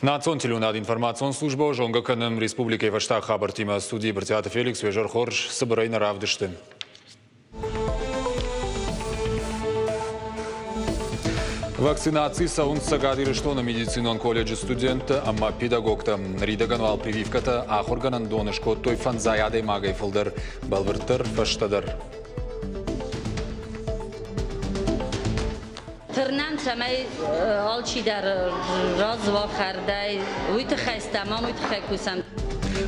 Национ телюнад информацион служба жонга каным республикой вашта хабар тима студии Бартиата Феликс вежар хорш собирайна равдышты. Вакцинации саун сагадиры что на медицинон колледже студента, амма педагогта. Ридаганвал прививката ахорганан донышко той фанзаядай магай фылдар, балвыртыр фаштадар. Тырнан самай алчи дар разва хардай, уйты хайстамам, уйты хайкусам.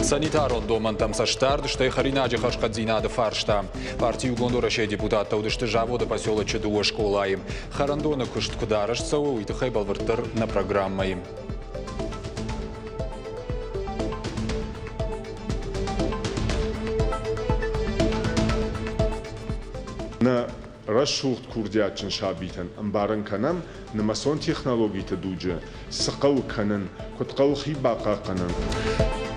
Санитарон доман там саштард, что и харинаджи хашкадзинады фаршта. Партию гондораше депутата удышты завода поселоча дуа школаи. Харандона кушт кударашцау, уйты хай балвыртыр на программой. Расшулт курдиатчын шабитан, амбаран канам, намасон технологии тадуджа, сақал канан, кутқал хибақа канан.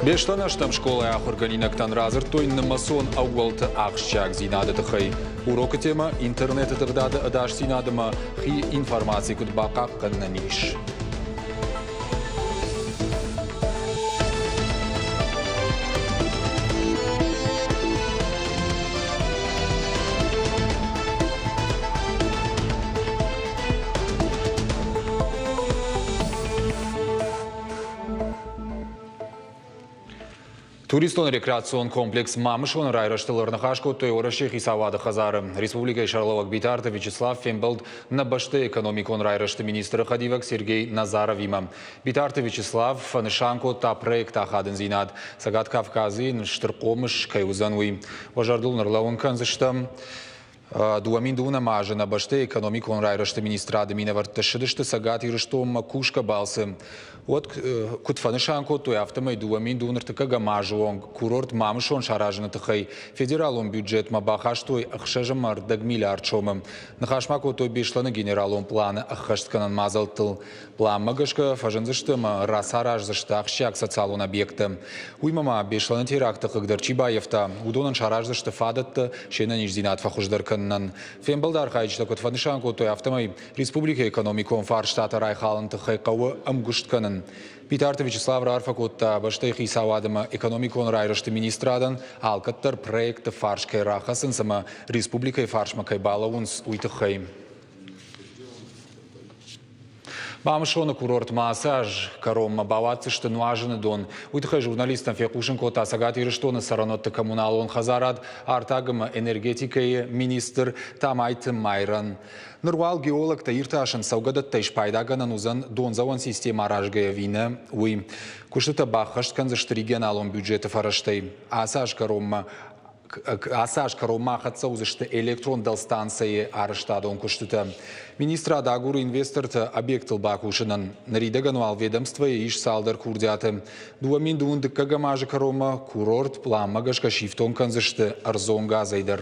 Бештанаштам школы ахорганинактан разыр той намасон аугалты ақшчак зинады тахай. Урока тема интернет тырдады адаш зинадыма хи информации кут бақа каннаниш. Туристон-рекреацион комплекс Мамышон райраштыларны хашко той ораши хисавады хазары. Республика Шарловак битарты Вячеслав Фембалд на башты экономикон райрашты министры Хадивак Сергей Назаров има. Битарты Вячеслав нышанко та проект ахадын зинад. Сагат Кавказы штыркомыш кайузануи. Важардул нарлауын канзыштам. Дуамин дуна мажа на башты экономикон райрашты министрады минаварты шыдышты сагат ирыштом макушка балсы. Вот кутфанышанко той автомай дуамин дунартыка гамажуон курорт Мамышон шаражны тыхай федералон бюджет мабахаш той ахшажамар дагмиллиард шомым. Нахашмако той бешланы генералон планы ахаштканан мазалтыл. План магашка фажанзыштым расаражзышты ахшак социалон объекты. Уймама бешланы теракты хыгдарчибаевта. Удонан шаражзышты фадатты шена нижзинат фахуждарканнан. Фембалдар хайчта кутфанышанко той автомай республика экономикон фарштата райхалын тыхай кавы амгуштканан. Битарты Вячеслав Рарфакотта башты хисавадыма экономикон райрашты министрадан алкаттар проекты фаршкай рахасын сама республикай фаршмакай балаунс уйтыхай. Мамышоны курорт массаж, коромма баватцы, что нуажены дон. Уйтыхай журналистам фекушин кота сагат ирыштоны саранотты коммуналон хазарад, артагыма энергетикай министр тамайты майран. Нырвал геолог таирташын саугадат тайшпайдаганан узан донзаван система аражгая вина. Уй, куштыта бахашткан зашты регионалон бюджеты фараштай. Асаж коромма хатса узышты электрон дал станции арыштадон куштыта. Министра дагуру инвесторты объектыл бакушынын. Наридагануал ведомство иш салдар курдяты. Дуамин дуындыкка гамажы коромма курорт пламагашка шифтон канзышты арзонга зайдар.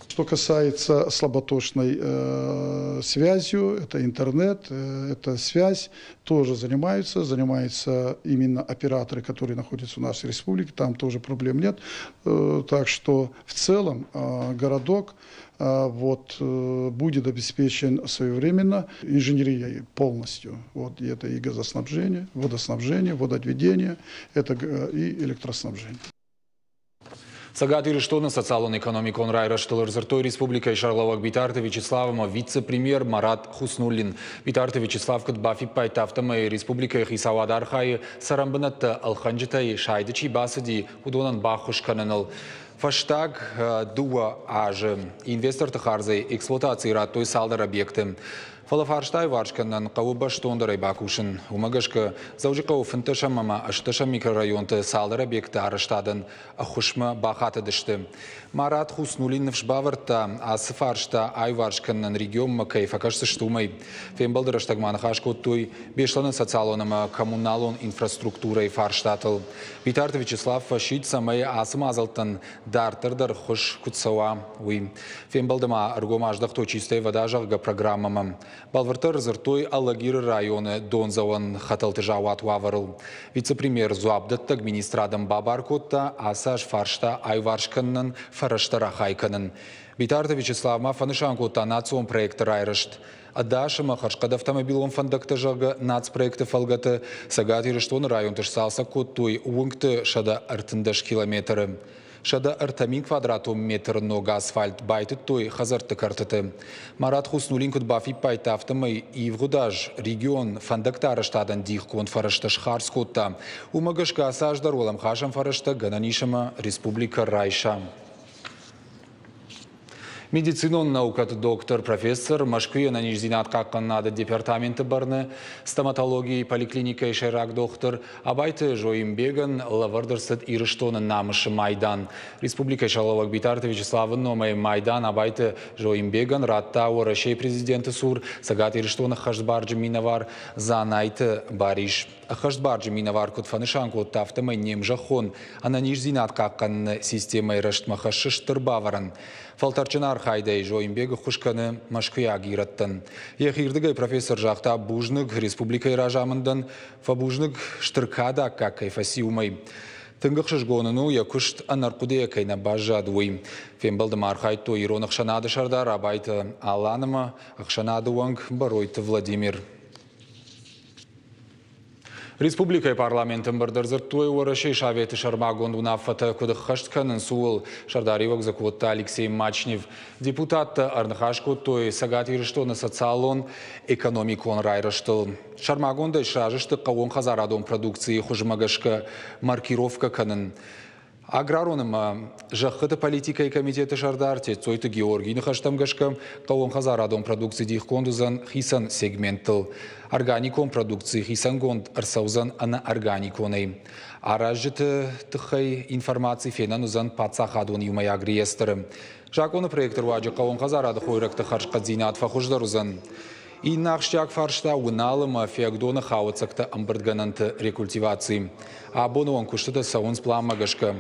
Что касается слаботочной связью, это интернет, это связь, тоже занимаются именно операторы, которые находятся у нас в республике, там тоже проблем нет. Так что в целом городок будет обеспечен своевременно инженерией полностью. Вот, и это и газоснабжение, водоснабжение, водоотведение, это и электроснабжение. Сагат ирыштоны социалон экономикон райраштылыр зыртой республика Шарловак битарты Вячеславыма вице-премьер Марат Хуснуллин. Битарты Вячеслав кытбафи пайтафтыма республика хисавадар хай сарамбынатты алханжытай шайдычи басыди удонан бахуш кананыл. Фаштаг дуа ажы инвестор тахарзай эксплуатации рад той салдар объекты. Фалафарштай варшканнан қауы баштондарай бакушын. Умагашка заужықау фынтышамама аштышам микрорайонты салдар объекты арыштадын ахушма бахаты дышты. Марат Хуснуллин вшбаварта асыфаршта айваршканнан регион макай факашсы штумай. Фембалдыраштагман хашкоттуй бешланы социалоныма коммуналон инфраструктурой фарштатыл. Битарты Вячеслав фашит самай асымазалтын дартырдар хуш кутсауа. Фембалдыма аргомаждахто чистай вода жағға программама. Балвартар зыртой Аллагиры районы донзаван хаталты жауат ваварыл. Вице-премьер Зуабдаттаг министрадам Бабаркотта асаш фаршта айваршканнан фараштара хайканын. Битарта Вячеславма Фанышанкута национ проекты райрышт. Адашыма Хашқад автомобилон фандакта жағы нац проекты фалгаты сагат ирыштон район тышсалса коттуй уңкты шада артындаш километры. Шада артамин квадрату метр нога асфальт байты той хазарты картыты. Марат Хуснулин кутбафи пайта автомай ивгудаж регион фандактары штадан дихкон фарышты шхарскотта. Умагашка асаждар олам хашам фарышты гананишама республика Райша. Медицинон наукат доктор, профессор, Москве на нижзинат как надо департаменты барны, стоматологии, поликлиника и шайрак доктор, абайты жоимбеган, лавардерсет и рештона намыш Майдан. Республика Шаловак Битарта Вячеславын номай Майдан, абайты жоимбеган, ратта урашей президенты сур, сагат и рештона хашбарджи миновар, занайты бариш. Хашбарджи миновар кут фанышанку тафтамай немжахон, а на нижзинат как системой рештмаха шиштырбаваран. Фалтарчынар хайдай жоимбегі құшқаны Машқия гираттын. Ехирдігай профессор жақта бужныг республикай ражамындан фабужныг штыркада как кайфаси умай. Тыңғықшыш гоныну якушт анарқудея кайна бажадуй. Фембалды мархайтто ирон ақшанады шардар, абайты аланыма ақшанады уанг баройты Владимир. Республика парламентын бардырзыртуй орашей шаветы шармагон унафата кудыхаштканын суыл шардаривок закутта Алексей Мачнев. Депутат Арнхашко той сагат ирыштоны социалон экономикон райрыштыл. Шармагонда шражышты қауын хазарадон продукции хужмагашка маркировка канын. Аграроным жақыты политика и комитеты шардарте цойты Георгий Нахаштамгашка қауын хазарадон продукции дихкондузан хисан сегментыл. Органикон продукции хисан гонд арсаузан ана органиконай. Аражыты тыхай информации фенанузан пацахадон юмай агриестеры. Жаконы проектор ваджы қауын хазарады хойракты харшқадзинат фахуждарузан. И нахштяк фаршта уналыма феагдона хауцакта амбардгананты рекультивации. А бонуан куштыда саунс пламагашка.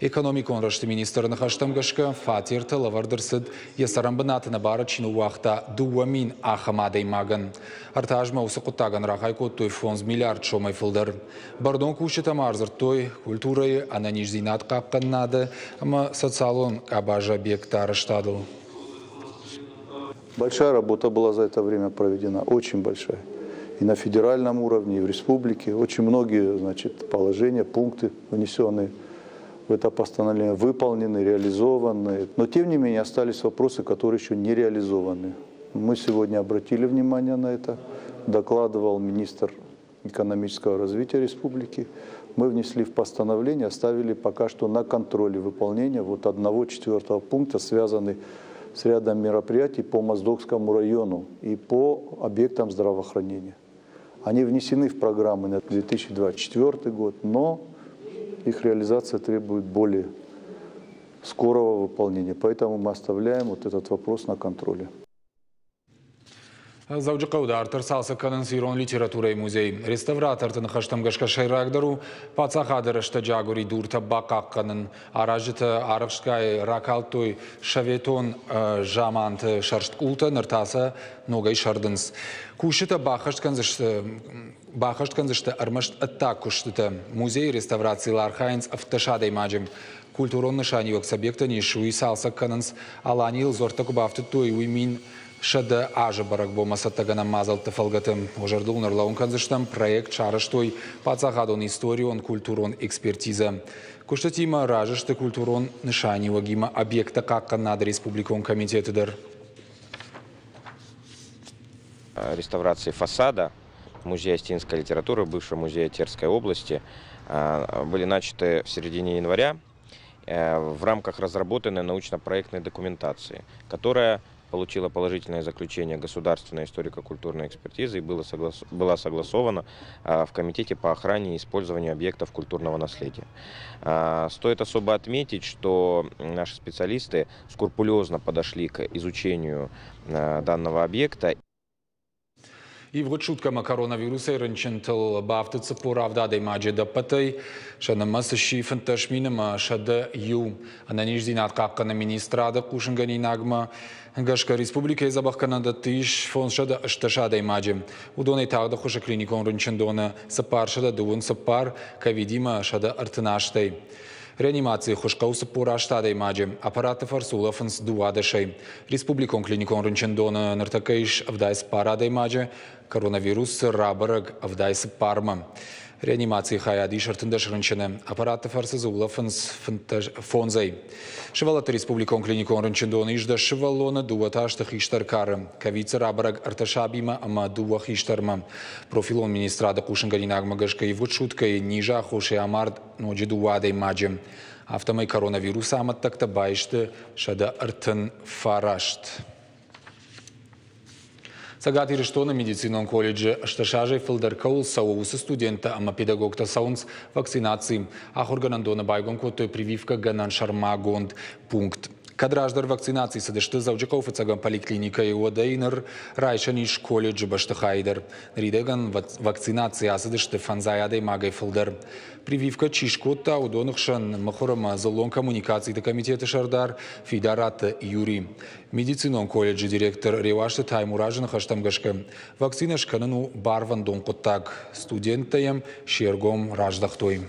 Экономикон рашты министр Нахаштамгашка фатирта лавардырсыд ясарамбанаты на бара чину вахта дуамин ахамадай маган. Артажма усакутаган рахайко той фонз миллиард шомай фылдар. Бардон кушыта марзыр той культурой ананижзинат капкан надо, ама социалон кабажа объекта раштадыл. Большая работа была за это время проведена, очень большая. И на федеральном уровне, и в республике. Очень многие, значит, положения, пункты, внесенные в это постановление, выполнены, реализованы. Но, тем не менее, остались вопросы, которые еще не реализованы. Мы сегодня обратили внимание на это. Докладывал министр экономического развития республики. Мы внесли в постановление, оставили пока что на контроле выполнения вот 1/4 пункта, связанный с рядом мероприятий по Моздокскому району и по объектам здравоохранения. Они внесены в программы на 2024 год, но их реализация требует более скорого выполнения. Поэтому мы оставляем вот этот вопрос на контроле. Завджықауды артыр салсы канын сирон литература и музей. Реставратор Нахаштамгашка шайрагдару пацахадырышты жагури дурта бақақ канын. Аражыты арықшқай ракалтой шаветон жаманты шаршт култа ныртаса ногай шардынс. Кушыты бақышт канзышты армашт аттак куштыты. Музей реставрации лархайнс автошадай маджим. Культурон нышанивок сабъекта нишуи салсы канынс аланил зортаку бафты той уймин шада ажы барак болмаса тагана мазал тыфалгатым. Ожарды унарлауын канзыштам проект чарыштой пацахадон историон культурон экспертиза. Куштатима ражышты культурон нышанива гима объекта какка над республикон комитетыдыр. Реставрации фасада музея астинской литературы, бывшего музея Терской области, были начаты в середине января в рамках разработанной научно-проектной документации, которая получила положительное заключение Государственной историко-культурной экспертизы и была согласована в Комитете по охране и использованию объектов культурного наследия. Стоит особо отметить, что наши специалисты скрупулезно подошли к изучению данного объекта. И вот шутка коронавируса и рынчентал бафтыцы поравдадай маджеда патай, шанамасы шифен ташминама шада ю, ананиждинат каккана министрада кушангани нагма, Гашка республика и забахканада тиш фон шада шташадай маджем. Удоной тагда хуша клиникон рынчендона сапар шада дуун сапар, кавидима шада артынаштай. Реанимации хушкаусы пораштады имаджи. Аппараты фарсулафанс дуадашей. Республикон клиникон рынчендона нартакаиш авдайс парада имаджи. Коронавирус рабараг авдайс парма. Реанимации хаяди шартындаш рынчене. Аппараты фарсулафанс фонзай. Шевалаты республикон клиникон рынчендона ижда шевалона дуаташтах иштаркары. Кавица рабараг арташабима ама дуах иштарма. Профилон министрада Кушанганинаг Магашка и вучутка и нижа хоши амард ноджи дуада имаджи. Автомай коронавируса амат такта байшты шада артын фарашт. Сагати рештона медицинон колледже шташажей филдеркаул саусы студента ама педагогта саунс вакцинации. Ахорганандона байгон котой прививка ганан шармагонд пункт. Кадраждар вакцинации садышты заучаков цаган поликлиника и одейнер райшаниш колледж баштахайдер. Ридеган вакцинация садышты фанзаядей магай филдер. Прививка чишкота удонахшан махорама залон коммуникации комитета шардар фидарата Юрий. Медицинон колледж директор Ревашты Таймуражин хаштамгашка. Вакцина шканану барван донкоттаг студентаем шергом раждахтой.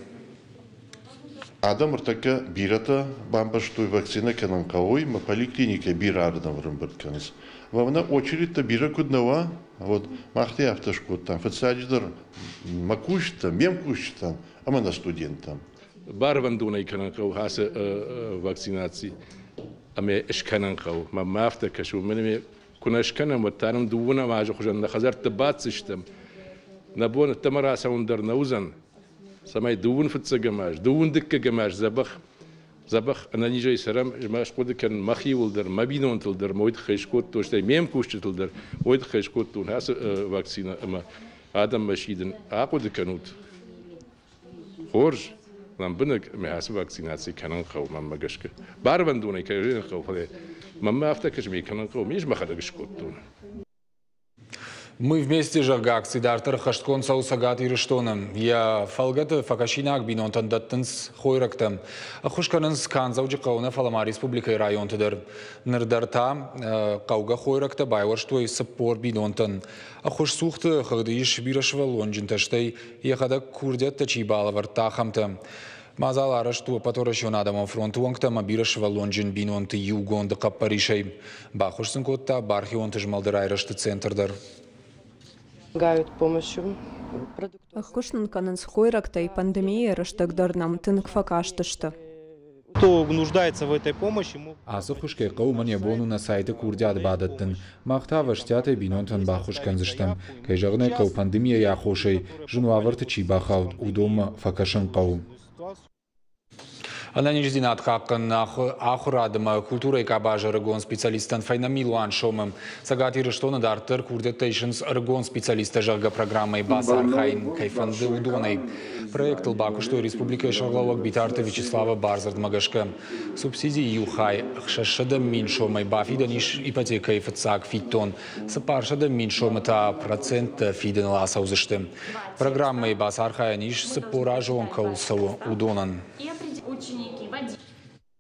Адам ыртака бирата бамбаштой вакцина канан кауй, ма поликлинике бирардам рымбыртканыз. Вавна очередь-то бира куднова, вот махты автошкот там, фациалидер макущта, мемкущта, а мы на студентам. Барвандуна канан кау хаса вакцинации, а мы эшканан кау, ма мафта кашу, мы куна эшканан вот тарам дуна мажу хужан на хазар табацистам, набон тамараса ундар наузан. Самай дуун фитцагамаш, дуун диккагамаш забах ананижай сарам жмаш кодикан махиулдар, мабинонтылдар, мойд хайшкот тоштай мем куштылдар, мойд хайшкот тун хас вакцина ама адам машиден акодиканут. Хорж нам бинак ме хас вакцинации канан хау маммагашка. Барвандуна кайрин хау фале. Мамма афтакаш ми канан хау миш махадагашкот тун. Мы вместе же гакси дартер хашткон саусагат ириштоном. Я фалгат факашинак бинонтан даттенс хойрактам. Ахушканенс канзауджи кауна фалама республика и район тедер. Нердарта кауга хойракта байварштуй саппор бинонтан. Ахуш сухты хагдиш бирашва лонджинташтай яхада курдят тачибала вартахамта. Мазал арашту паторашионадам фронту ангтама бирашва лонджин бинонты югонда каппаришей. Бахушсын котта бархионты жмалдырайрашты центрдар. Помощью Ахкушнан кананс хойрактай пандемия раштагдарнам тынкфакаштышты. Кто нуждается в этой помощи? Асухушке каумане бону на сайте курдят бадаттын. Махтава штяты бинонтан бахушканзыштам. Кайжагне кау пандемия яхошей. Жунуаварты чибахаут удома факашан кау. Она не ждинат хаккан ахурадама культура и кабажа регон специалистан файна милуан шомам. Сагати рештона дартер курдетейшнс регон специалиста жага программой басар хайн кайфанды удонай. Проект лбаку, что республика Шарловок битарта Вячеслава Барзард Магашка. Субсидии юхай хшашада миншомай бафида ниш ипотека и фацак фитон. Сапаршада миншома та процент фиден ласаузыштым. Программой басар хай ниш сапоражон каусау удонан.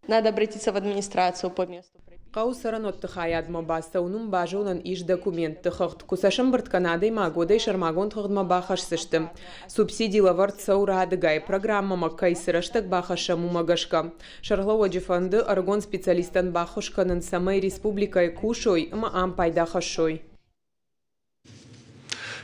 Надо обратиться в администрацию по месту. Каусаранот тхаяд мабаста унум бажунан иш документ тхахт кусашам барт Канадой магодой шармагон тхагдма бахаш сыштым. Субсидии лаварт саурадыгай программа маккай сыраштак бахаша мумагашка. Шарлова джифанды аргон специалистан бахушканын самай республикай кушой ма ампайдахашой.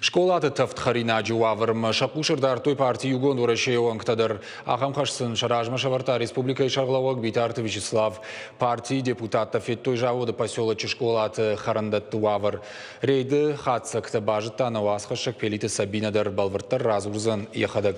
Школаты тафтхарина джуаварм шакушер дар той партии югон урашееван ктадар ахамхашсын шаражма шаварта республика Шарловок битарты Вячеслав партии депутата феттой жавода поселочи школаты харандат туавар рейды хатса ктабажыта навасхашак пелиты Сабина балвартар разурзан яхадак.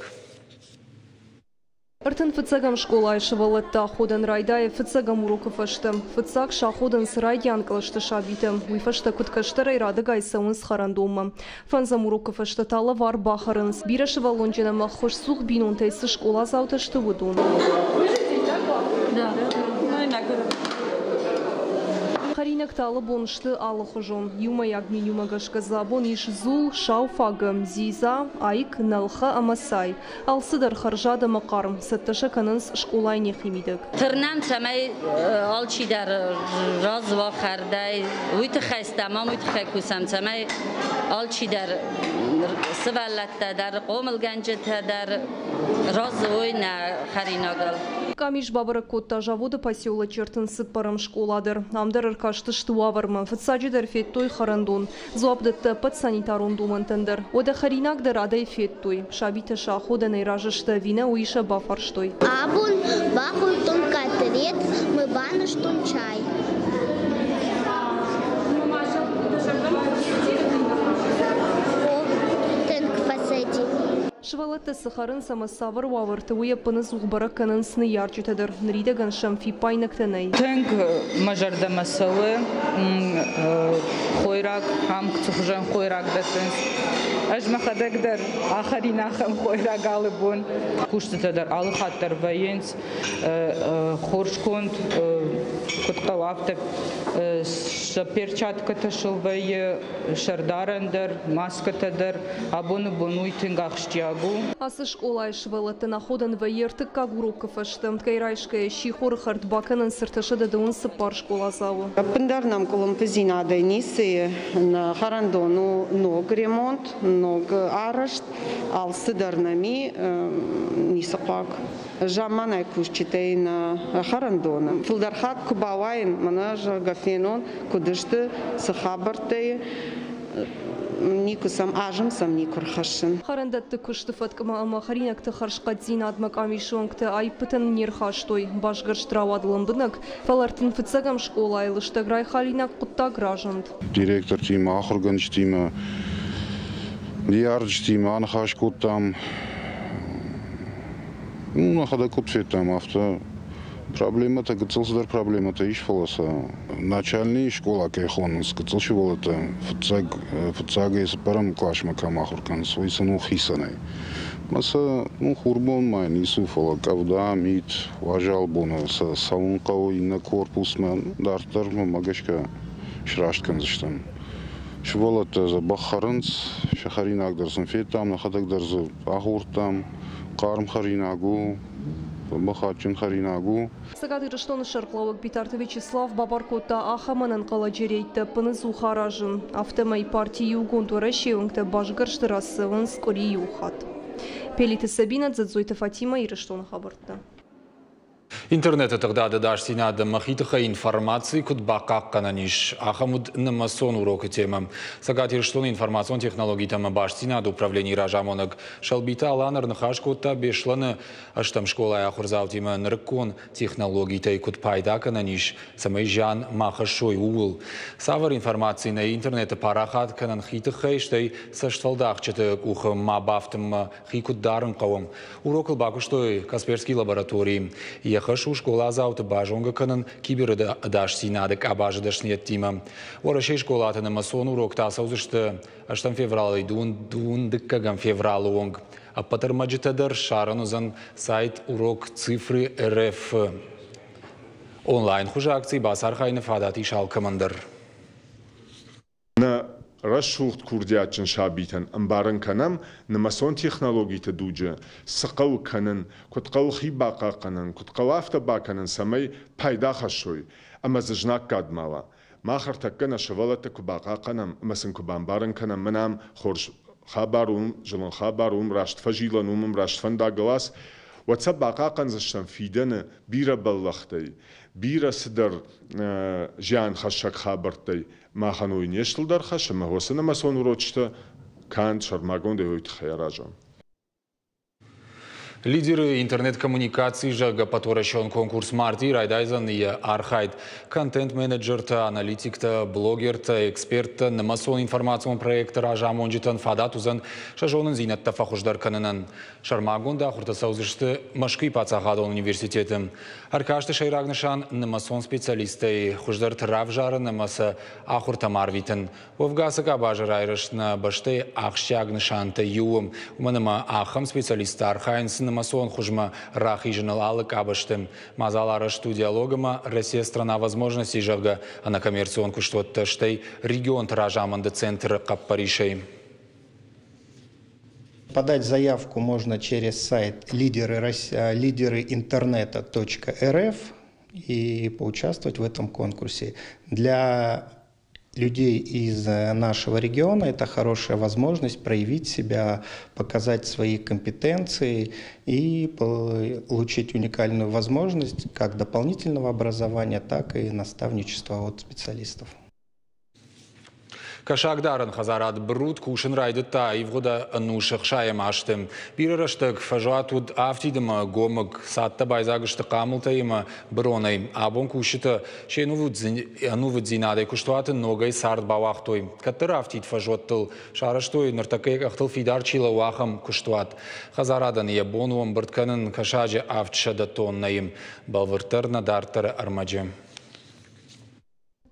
Артын фыцагам школа шывалатта ходан райдай фыцагам уроков ашты. Фыцаг шаходан сырай янкалашты шабитым. Уйфашта куткаштарай радыгай саунс харандома. Фанзам уроков ашты тала вар бахарынс. Бира шывалонжина махош сух бинонтайсы школа зауташты выдун. Да. Харинак талы боншты алы хожон. Юма ягми юмагашка забон иш зул шауфагам зиза айк налха амасай. Алсыдар харжада макарм. Сатташа кананс школай нехимидак. Тырнам самай алчи дар разва хардай. Уйты хайстама, уйты хайкусам самай алчи дар сывалатта дар қомыл ганжета дар развой на харинагал. Камиш бабара котта завода поселок Чертын сыппарым школадыр. Амдар аркашты штуавармы. Фатсаджидер феттой харандон. Зуабдытты под санитарон думантындыр. Ода харинагдыр адай феттой. Шабита шахода найражышты вина уиша бафарштой. Абун бахуй тон катерет, мы баныш тон чай. Швалатты сахарын самасавар вавырты уя пыныз уғбара канын сны ярчутадыр. Нрида ганшам фи пайнактанай. Тэнк мажарда масалы хойрак, хам кцухжан хойрак дасынс. Ажмахадагдар ахаринахам хойрак алыбун. Куштатадар алыхаттар вайенс, хоршконд, куткалафтак, перчатка ташылвайы, шардарандар, маскатадар, абону бонуй тынгахштягу. Асы школа швалатты находан вайертык как уроков аштым. Ткайрайшкая щихор хартбаканын сырташада да он сыпар школа заву. Пындар нам колумпазина дайнисы на харандону ног ремонт, ног арешт, ал сыдарнами нисапак. Жаманай кушчитей на харандона. Филдархат кубавайн манаж гафенон кудышты сахабартей. Никусам ажым сам никурхашын. Харандатты куштыфаткама ама харинакты харшкадзин адмак амишонкты айпытын нерхаштой. Башгарштравадылым бынак, фалартын фыцагам школа айлыштаграй халинак кутта граждант. Директор тима, ахурганч тима, диарч тима, анхаш куттам. Нахада кутфетам авто. Проблема-то гцелсдар проблема-то иш фолоса. Начальный школа кайхонс гцелши волата фцага из парам клашма камахуркан свой сыну хисанай. Маса хурбон май нису фола кавда мит важал бона са саункау на корпусмен дартар магашка шрашткан заштан. Шволата за бахарынс шахаринагдар санфетам нахадагдар за ахуртам карм харинагу Бахачин харинагу. Сагады рыштоны шарклауык битарты Вячеслав Бабаркота ахаманан каладжерейті пынызу харажын. Автомай партии угонтура шеунгті башгаршты рассывын скори юхат. Пелиті Сабина, Дзадзойты Фатима и рыштоны хабыртты. Интернет тогда даш синада махитаха информации куд бакак кананиш. Ахамуд намасон уроки тема. Сагатир что информацион технологии тема баш синада управление ражамонок. Шалбита аланар нахашкота бешланы аштам школа ахурзау тема нркон технологии тай куд пайда кананиш. Самай жан махашой уул. Савар информации на интернете парахат канан хитаха штай сашталдах чete уха мабафтам хикуд дарын кавам. Урокл бакуштой Касперский лаборатории. Яхашу школа завтра бажонга канан киберда даш синадек абажа дашният тима. Орашей школата на масон урок таса узышты аштам февралай дун дыккагам февралуонг. А патармаджитадар шаранузан сайт урок цифры РФ. Онлайн хуже акции басархайны фадати шалкамандар. Рашулт курдиачин шабитан амбаран канам намасон технологии тадуджа сақал канан кутқал хибақа канан кутқал автоба канан самай пайда хашой ама зажнак кадмала махар таккана шавалата кубақа канам масын кубамбаран канам манам хорш хабарум жилон хабарум рашт фажиланум рашт фандагалас WhatsApp baqa qanzashtan fidana bira ballaqtay bira sidar jan khashak khabartay ma khanoy neshtildar khashma hosana mason urochta kan sharmagon devoyt khayarajan. Лидеры интернет-коммуникаций жага потворащен конкурс Марти, Райдайзен и Архайд. Контент-менеджер-та, аналитик-та, блогер-та, эксперт-та, на масон информацион проекта Ража Монджитан Фадатузан, шажонын зинат-та фахуждар кананан. Шармагунда хурта саузышты машкы пацахадон университетом. Аркашты шайрагнышан на масон специалисты, хуждар травжары на маса ахурта марвитен. Вовгаса кабажа райрыш на башты ахшягнышан-та юым. Уманама ахам специалиста Архайнс на масон хужма рахи женалалык абаштым. Мазаларышту диалогама Россия страна возможностей жага, а на коммерционку что-то штей регион Таражаманда центр Каппаришей. Подать заявку можно через сайт лидеры-интернета.рф и поучаствовать в этом конкурсе. Для людей из нашего региона это хорошая возможность проявить себя, показать свои компетенции и получить уникальную возможность как дополнительного образования, так и наставничества от специалистов. Кашагдарын Хазарат Брут кушен райдыта ивгода анушах шаям аштым. Бирырыштык фажуатуд автидыма гомык сатта байзагышты камылтайыма бронай. Абон кушыты шейнувуд зинадай куштуаты ногай сард бавахтой. Каттыр автид фажуаттыл шарыштой ныртакай ахтыл фидар чила уахам куштуат. Хазарадан ебонуам быртканын кашаджи автшада тоннайым. Балвыртыр надартыр армаджи.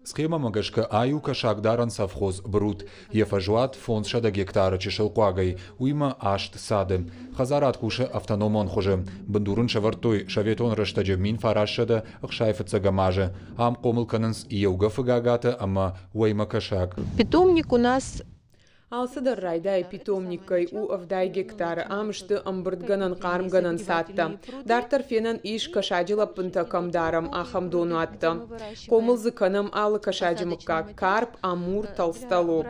Схема магашка аю Кашагдаран совхоз Брут. Ефажуат фонд шада гектара чешелкуагай. Уйма ашт сады. Хазарат куше автономон хуже. Бандурын шавартой шаветон раштаджа мин фарашада ахшайфаца гамаже. Ам комылканынс иеуга фагагата, ама уйма Кашаг. Питомник у нас... Алсыдар райдай питомниккай у авдай гектара амшты амбырдганан қармганан сатты. Дартар фенан иш кашаджилап пынтакам дарам ахам дону атты. Комылзы канам алы кашаджимыкка карп, амур, толстолоб.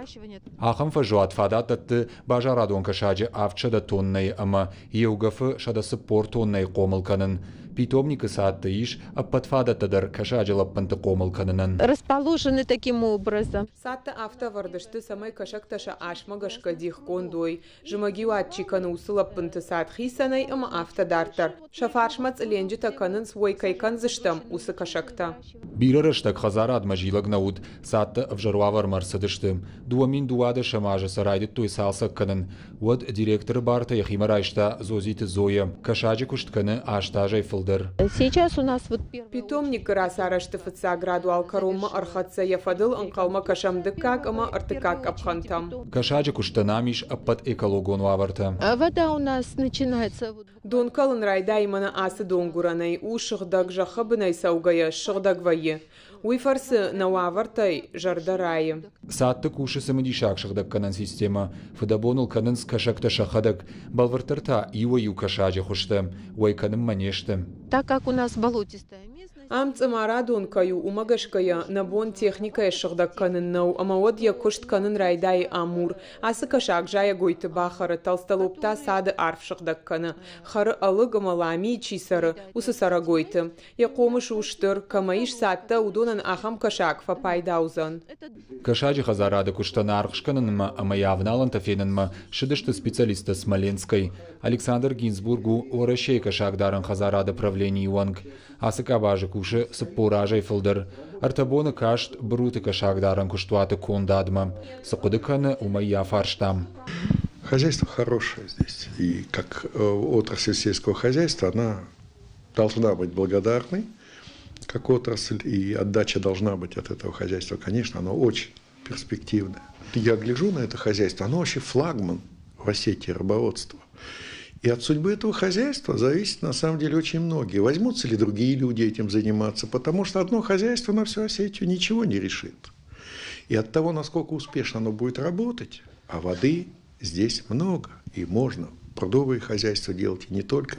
Ахам фажуат фадататты бажарадон кашаджи авчада тоннай, ама еугафы шадасы пор тоннай комылканын. Питомника сатты иш, а подфадатадар кашаджилап пынты комылканынын. Расположены таким образом. Сатты автовардышты самай кашакташа ашмагашка дих кондой. Жымагиуат чиканы усылап пынты сат хисанай, ама автодартар. Шафаршмац ленджи таканын свой кайкан зыштам усы кашакта. Бирырыштак Хазарад мажилаг науд, сатты вжаруавар марсадышты. Дуамин дуады шамажы сарайды той салсак канын. Вот директор барта яхима райшта зозиты Зоя. Кашаджи куштканы аштажай фыл. Сейчас у нас вот питомник расарашты фыца градуал карума архатца яфадыл анкалма кашамдыкак, ама артыкак абхантам. Кашаджи куштанамиш аппат экологону аварта. Вода у нас начинается... Дон калын райда имана асы донгуранай, у шыгдаг жахабынай саугая, шыгдагвайы. Уйфарсы науавартай жардарайы. Сатты кушы самадишак шыгдаг канан система. Фадабонул канан с кашакта шахадак. Балвартарта иваю кашаджи хушты. Уайканым манешты. Так как у нас болотистая местность... Амцамара донкаю умагашкая набон техникая шыгдаг канын нау, амауад я кушт канын райдай амур. Асы кашак жая гойты бахары, толстолопта сады арф шыгдаг каны. Хары алыгама лами чисары, усы сара гойты. Я комыш уштыр, камаиш сатта удонан ахам кашак фапайдаузан. Кашаджи Хазарада куштана архшканынма, ама явналан тафенынма, шыдышты специалиста Смоленской. Александр Гинзбургу орашей Кашагдаран Хазарада правлений уанг. Асы кабажи куши саппуражай фылдыр. Артабоны кашт бруты Кашагдаран куштуаты кондадма. Сакудыканы умайя фарштам. Хозяйство хорошее здесь. И как отрасль сельского хозяйства, она должна быть благодарной, как отрасль, и отдача должна быть от этого хозяйства. Конечно, оно очень перспективное. Я гляжу на это хозяйство, оно вообще флагман в Осетии рыбоводства. И от судьбы этого хозяйства зависит, на самом деле, очень многие. Возьмутся ли другие люди этим заниматься, потому что одно хозяйство на всю Осетию ничего не решит. И от того, насколько успешно оно будет работать, а воды здесь много, и можно прудовые хозяйства делать, и не только.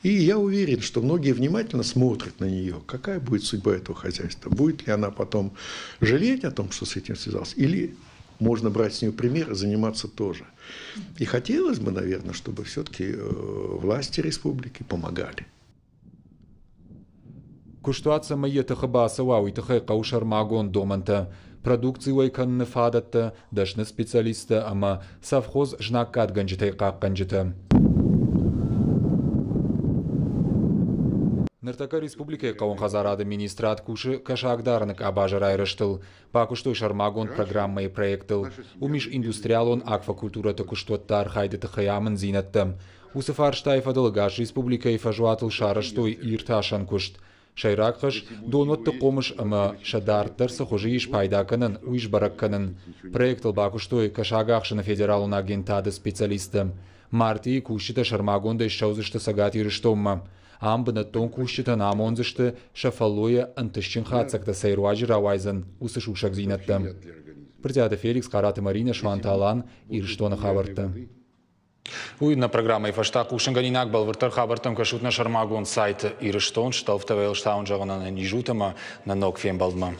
И я уверен, что многие внимательно смотрят на нее, какая будет судьба этого хозяйства. Будет ли она потом жалеть о том, что с этим связалась, или можно брать с нее пример и заниматься тоже. И хотелось бы, наверное, чтобы все-таки власти республики помогали. Куштуатса майета хабаса вауитахай каушар магон доманта. Продукции уайканны фадатта, дашны специалиста, ама совхоз жнаккат ганджитай какканджита. Ныртака республика каун Хазарада министрат куши Кашагдарнык абажар айрыштыл. Пакуштой шармагон программай проектыл. Умиш индустриалон аквакультурата куштуаттар хайдыты хаямын зинаттым. Усыфарштай фадылыгаш республика и фажуатыл шарыштой ирташан кушт. Шайракхаш донотты комыш ама шадарттар сахужи иш пайдаканын, уиш баракканын. Проектыл бакуштой Кашагахшына федералун агентады специалистым. Марти кушита шармагонда ишчаузышты сагат ирыштомма. Амбына тон кушита намонзышты шафалуя антышчин хацакта сайруаджи равайзан усыш ушак зинаттым. Притяда Феликс, Караты Марина, Шванталан, ирыштона хабарты. Уйна программа ифашта кушанганинак балвартар хабартам кашутна шармагон сайт ирыштон шталфтавел штаун жагана нижутама на ног фем балдма.